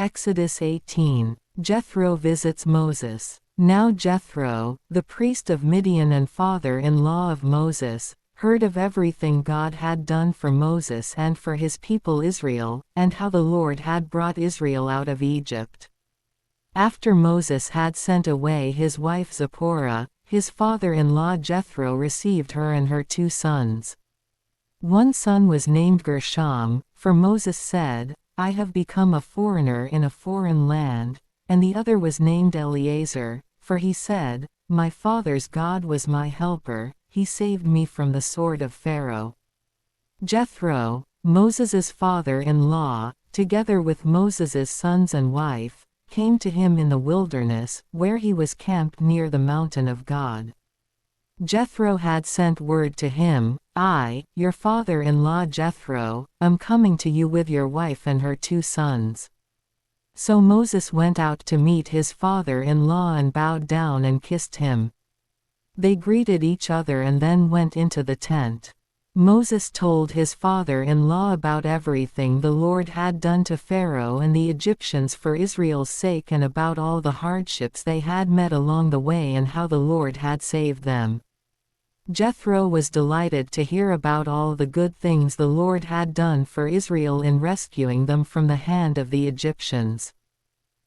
Exodus 18. Jethro visits Moses. Now Jethro, the priest of Midian and father-in-law of Moses, heard of everything God had done for Moses and for his people Israel, and how the Lord had brought Israel out of Egypt. After Moses had sent away his wife Zipporah, his father-in-law Jethro received her and her 2 sons. One son was named Gershom, for Moses said, "I have become a foreigner in a foreign land," and the other was named Eleazar, for he said, "My father's God was my helper, he saved me from the sword of Pharaoh." Jethro, Moses's father-in-law, together with Moses's sons and wife, came to him in the wilderness, where he was camped near the mountain of God. Jethro had sent word to him, "I, your father-in-law Jethro, am coming to you with your wife and her 2 sons." So Moses went out to meet his father-in-law and bowed down and kissed him. They greeted each other and then went into the tent. Moses told his father-in-law about everything the Lord had done to Pharaoh and the Egyptians for Israel's sake, and about all the hardships they had met along the way and how the Lord had saved them. Jethro was delighted to hear about all the good things the Lord had done for Israel in rescuing them from the hand of the Egyptians.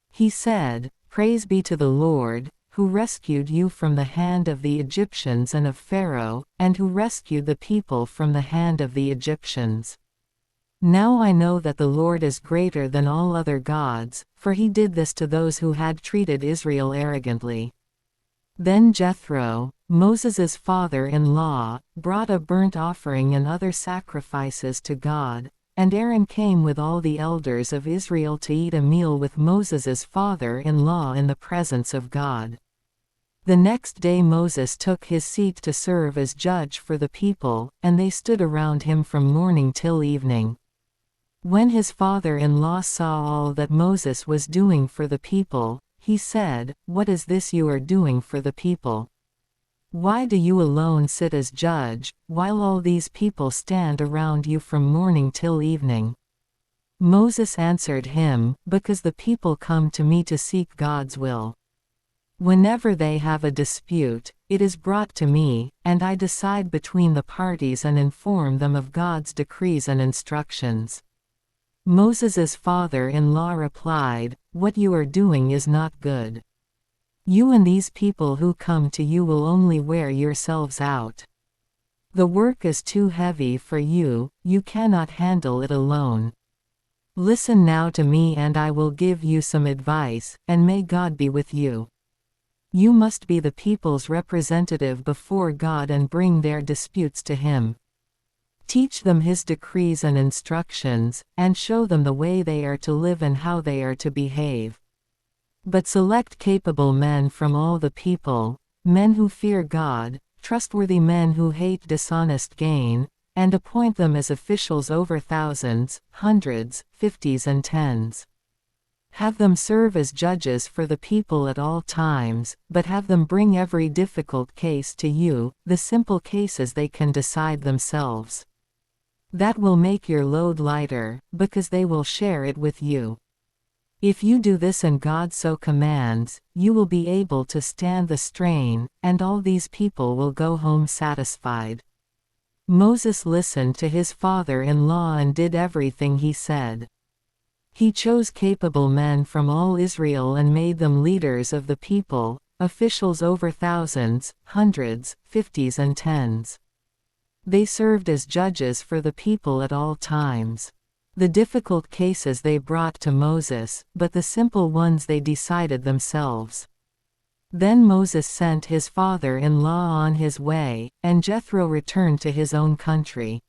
He said, "Praise be to the Lord, who rescued you from the hand of the Egyptians and of Pharaoh, and who rescued the people from the hand of the Egyptians. Now I know that the Lord is greater than all other gods, for he did this to those who had treated Israel arrogantly." Then Jethro, Moses's father-in-law, brought a burnt offering and other sacrifices to God, and Aaron came with all the elders of Israel to eat a meal with Moses's father-in-law in the presence of God. The next day Moses took his seat to serve as judge for the people, and they stood around him from morning till evening. When his father-in-law saw all that Moses was doing for the people, he said, "What is this you are doing for the people? Why do you alone sit as judge, while all these people stand around you from morning till evening?" Moses answered him, "Because the people come to me to seek God's will. Whenever they have a dispute, it is brought to me, and I decide between the parties and inform them of God's decrees and instructions." Moses's father-in-law replied, "What you are doing is not good. You and these people who come to you will only wear yourselves out. The work is too heavy for you, you cannot handle it alone. Listen now to me and I will give you some advice, and may God be with you. You must be the people's representative before God and bring their disputes to him. Teach them his decrees and instructions, and show them the way they are to live and how they are to behave. But select capable men from all the people, men who fear God, trustworthy men who hate dishonest gain, and appoint them as officials over thousands, hundreds, fifties and tens. Have them serve as judges for the people at all times, but have them bring every difficult case to you, the simple cases they can decide themselves. That will make your load lighter, because they will share it with you. If you do this and God so commands, you will be able to stand the strain, and all these people will go home satisfied." Moses listened to his father-in-law and did everything he said. He chose capable men from all Israel and made them leaders of the people, officials over thousands, hundreds, fifties and tens. They served as judges for the people at all times. The difficult cases they brought to Moses, but the simple ones they decided themselves. Then Moses sent his father-in-law on his way, and Jethro returned to his own country.